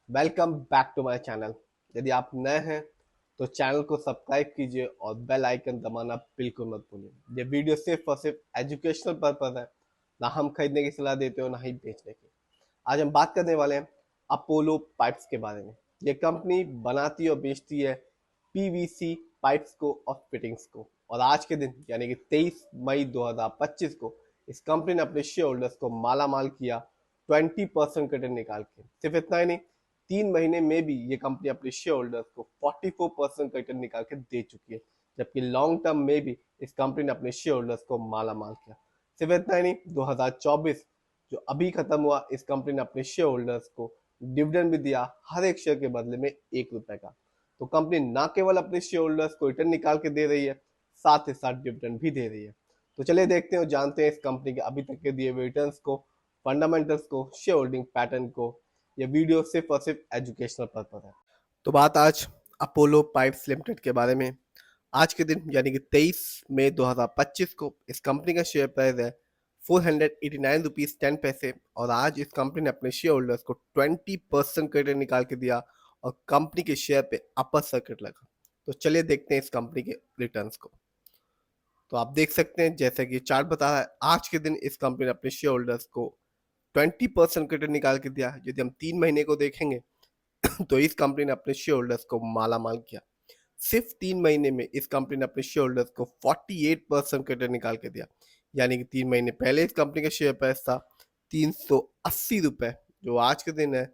Welcome back to my channel. यदि आप नए हैं तो चैनल को सब्सक्राइब कीजिए और बेल आइकन दबाना बिल्कुल मत भूलिए। ये वीडियो सिर्फ और सिर्फ एजुकेशनल पर्पज है, ना हम खरीदने की सलाह देते हो ना ही बेचने की। आज हम बात करने वाले हैं अपोलो पाइप्स के बारे में। ये कंपनी बनाती और बेचती है पीवीसी पाइप्स को और फिटिंग्स को, और आज के दिन यानी कि 23 मई 2025 को इस कंपनी ने अपने शेयर होल्डर्स को माला माल किया 20% रिटर्न निकाल के। सिर्फ इतना ही नहीं, 3 महीने में भी ये कंपनी अपने शेयर होल्डर्स को 44% का रिटर्न निकाल के दे चुकी है, जबकि लॉन्ग टर्म में भी इस कंपनी ने अपने शेयर होल्डर्स को माला माल किया। सिर्फ इतना ही नहीं, 2024 जो अभी खत्म हुआ, इस कंपनी ने अपने शेयर होल्डर्स को डिविडेंड भी दिया, हर एक शेयर के बदले में ₹1 का। तो कंपनी ना केवल अपने शेयर होल्डर्स को रिटर्न निकाल के दे रही है, साथ ही साथ डिविडेंड भी दे रही है। तो चलिए देखते हैं और जानते हैं इस कंपनी के अभी तक के दिए हुए रिटर्न्स को, फंडामेंटल्स को, शेयर होल्डिंग पैटर्न को। ये वीडियो सिर्फ और सिर्फ एजुकेशनल पर्पज है। तो बात आज अपोलो पाइप्स लिमिटेड के बारे में। आज के दिन यानी कि 23 मई 2025 को इस कंपनी का शेयर प्राइस है ₹489.10, और आज इस कंपनी ने अपने शेयर होल्डर्स को 20% का रिटर्न निकाल के दिया और कंपनी के शेयर पे अपर सर्किट लगा। तो चलिए देखते हैं इस कंपनी के रिटर्न्स को। तो आप देख सकते हैं जैसे कि चार्ट बता रहा है, आज के दिन इस कंपनी ने अपने शेयर होल्डर्स को 20% का रिटर्न निकाल के दिया। यदि हम 3 महीने को देखेंगे तो इस कंपनी ने अपने शेयर होल्डर्स को माला माल किया। सिर्फ 3 महीने में इस कंपनी ने अपने शेयर होल्डर्स को 48% का रिटर्न निकाल के दिया। यानी कि 3 महीने पहले इस कंपनी का शेयर प्राइस था ₹380, जो आज के दिन है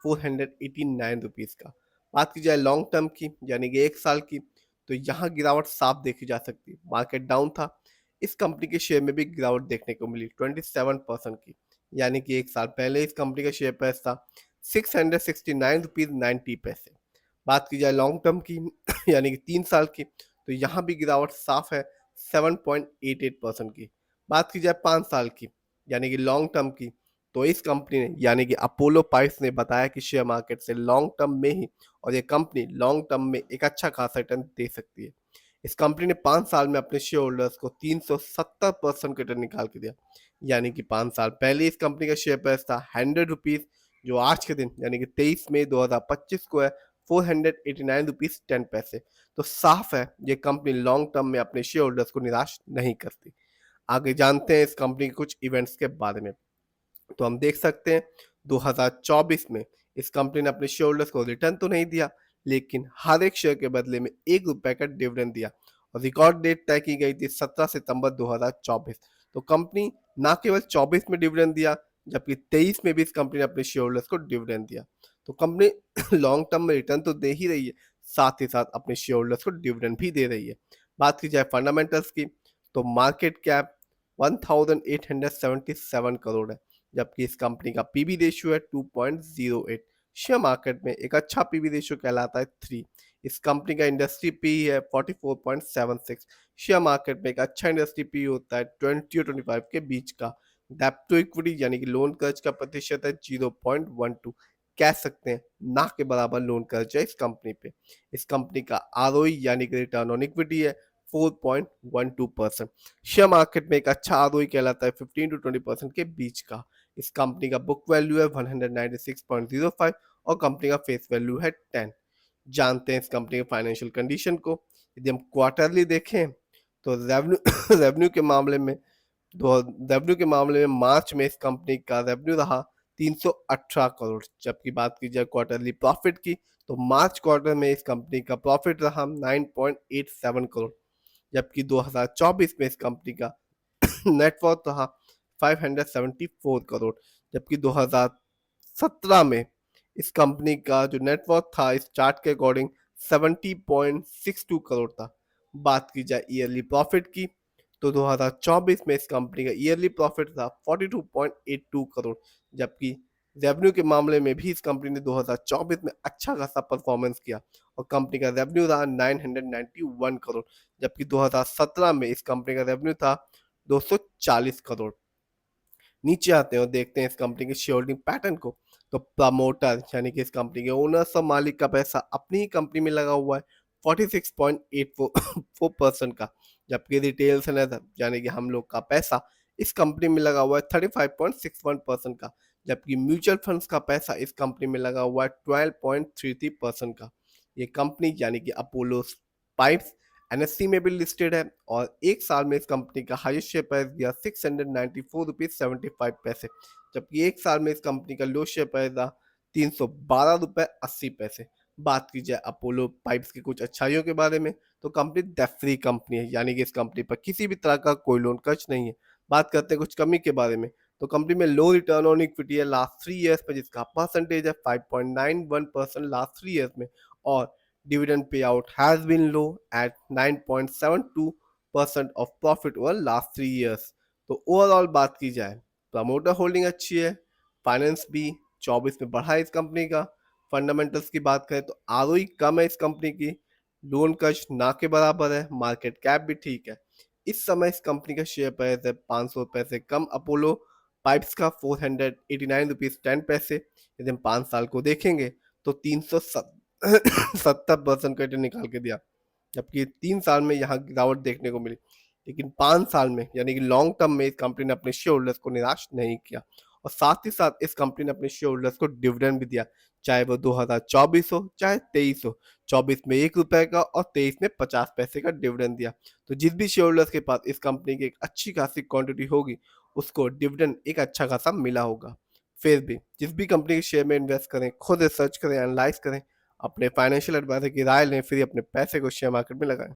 ₹489 का। बात की जाए लॉन्ग टर्म की यानी कि 1 साल की, तो यहाँ गिरावट साफ देखी जा सकती है। मार्केट डाउन था, इस कंपनी के शेयर में भी गिरावट देखने को मिली 27% की। यानी कि 1 साल पहले इस कंपनी का शेयर प्राइस था ₹669.90। बात की जाए लॉन्ग टर्म की यानी कि 3 साल की, तो यहाँ भी गिरावट साफ है 7.88% की। बात की जाए 5 साल की यानी कि लॉन्ग टर्म की, तो इस कंपनी ने यानी कि अपोलो पाइप्स ने बताया कि शेयर मार्केट से लॉन्ग टर्म में ही, और ये कंपनी लॉन्ग टर्म में एक अच्छा खासा रिटर्न दे सकती है। इस कंपनी ने 5 साल में अपने शेयर होल्डर्स को 370% का रिटर्न निकाल के दिया। यानी कि 5 साल पहले इस कंपनी का शेयर प्राइस था ₹100, जो आज के दिन यानी कि 23 मई 2025 को है ₹489.10। तो साफ है ये कंपनी लॉन्ग टर्म में अपने शेयर होल्डर्स को निराश नहीं करती। आगे जानते हैं इस कंपनी के कुछ इवेंट्स के बारे में। तो हम देख सकते हैं 2024 में इस कंपनी ने अपने शेयर होल्डर्स को रिटर्न तो नहीं दिया, लेकिन हर एक शेयर के बदले में ₹1 का डिविडेंड दिया, और रिकॉर्ड डेट तय की गई थी 17 सितंबर 2024। तो कंपनी ना केवल 24 में डिविडेंड दिया, जबकि 23 में भी इस कंपनी ने अपने शेयर होल्डर्स को डिविडेंड दिया। तो कंपनी लॉन्ग टर्म में रिटर्न तो दे ही रही है, साथ ही साथ अपने शेयर होल्डर्स को डिविडेंड भी दे रही है। बात की जाए फंडामेंटल्स की, तो मार्केट कैप 1877 करोड़ है, जबकि इस कंपनी का पीबी रेशियो है 2.08। शेयर मार्केट में एक अच्छा पीबी रेशियो कहलाता है 3। इस कंपनी का इंडस्ट्री पी है 44.76। शेयर मार्केट में एक अच्छा इंडस्ट्री पी होता है 20 और 25 के बीच का। डेब्ट टू इक्विटी यानी कि लोन कर्ज का प्रतिशत है 0.12। कह सकते हैं ना के बराबर लोन कर्ज है इस कंपनी पे। इस कंपनी का आरओई यानी कि रिटर्न ऑन इक्विटी है 4.12%। शेयर मार्केट में एक अच्छा आरओई कहलाता है 15 to 20% के बीच का। इस कंपनी का बुक वैल्यू है 196.05 और कंपनी का फेस वैल्यू है 10। जानते हैं इस कंपनी के फाइनेंशियल कंडीशन को। यदि हम क्वार्टरली देखें तो रेवेन्यू रेवेन्यू के मामले में रेवेन्यू के मामले में मार्च में इस कंपनी का रेवेन्यू रहा 318 करोड़, जबकि बात की जाए क्वार्टरली प्रॉफिट की, तो मार्च क्वार्टर में इस कंपनी का प्रॉफिट रहा 9.87 करोड़, जबकि 2024 में इस कंपनी का नेटवर्थ रहा 574 करोड़, जबकि 2017 में इस कंपनी का जो नेटवर्थ था इस चार्ट के अकॉर्डिंग 70.62 करोड़ था। बात की जाए ईयरली प्रॉफिट की, तो 2024 में इस कंपनी का ईयरली प्रॉफिट था 42.82 करोड़, जबकि रेवेन्यू के मामले में भी इस कंपनी ने 2024 में अच्छा खासा परफॉर्मेंस किया और कंपनी का रेवेन्यू रहा 991 करोड़, जबकि 2017 में इस कंपनी का रेवेन्यू था 240 करोड़। नीचे आते हैं और देखते हैं इस कंपनी के शेयर होल्डिंग पैटर्न को। तो प्रमोटर यानी कि इस कंपनी के ओनर्स और मालिक का पैसा अपनी ही कंपनी में लगा हुआ है 46.84% का, जबकि रिटेल से यानी कि हम लोग का पैसा इस कंपनी में लगा हुआ है 35.61% का, जबकि म्यूचुअल फंड्स का पैसा इस कंपनी में लगा हुआ है 12.33% का। ये कंपनी यानी कि अपोलो पाइप्स एनएससी में भी लिस्टेड है और एक साल में इस कंपनी का हाईएस्ट शेयर प्राइस गया 694 रुपीज 75 पैसे, जबकि एक साल में इस कंपनी का लो शेयर प्राइस था 312 रुपए 80 पैसे। बात की जाए अपोलो पाइप्स की कुछ अच्छाइयों के बारे में, तो कंपनी डेब्ट फ्री कंपनी है, यानी कि इस कंपनी पर किसी भी तरह का कोई लोन खर्च नहीं है। बात करते हैं कुछ कमी के बारे में, तो कंपनी में लो रिटर्न ऑन इक्विटी है लास्ट 3 ईयर्स में, जिसका परसेंटेज है 5.91% लास्ट 3 ईयर्स में, और dividend payout has been low at 9.72% of profit over last 3 years. तो ओवरऑल बात की जाए, प्रमोटर होल्डिंग अच्छी है, फाइनेंस भी 24 में बढ़ा है इस कंपनी का। फंडामेंटल्स की बात करें तो आरओई कम है इस कंपनी की, लोन कर्ज ना के बराबर है, मार्केट कैप भी ठीक है। इस समय इस कंपनी का शेयर प्राइस है 500 रुपए से कम अपोलो पाइप्स का 489 रुपीज 10 पैसे। यदि हम 5 साल को देखेंगे तो 370% का रिटर्न निकाल के दिया, जबकि 3 साल में यहाँ गिरावट देखने को मिली, लेकिन 5 साल में यानी कि लॉन्ग टर्म में इस कंपनी ने अपने शेयर होल्डर्स को निराश नहीं किया, और साथ ही साथ इस कंपनी ने अपने शेयर होल्डर्स को डिविडेंड भी दिया, चाहे वो 2024 हो चाहे 23 हो। 24 में 1 रुपए का और 23 में 50 पैसे का डिविडेंड दिया। तो जिस भी शेयर होल्डर्स के पास इस कंपनी की एक अच्छी खासी क्वांटिटी होगी, उसको डिविडेंड एक अच्छा खासा मिला होगा। फिर भी जिस भी कंपनी के शेयर में इन्वेस्ट करें, खुद रिसर्च करें, एनालाइज करें, अपने फाइनेंशियल एडवाइजर की राय लें, फिर अपने पैसे को शेयर मार्केट में लगाएं।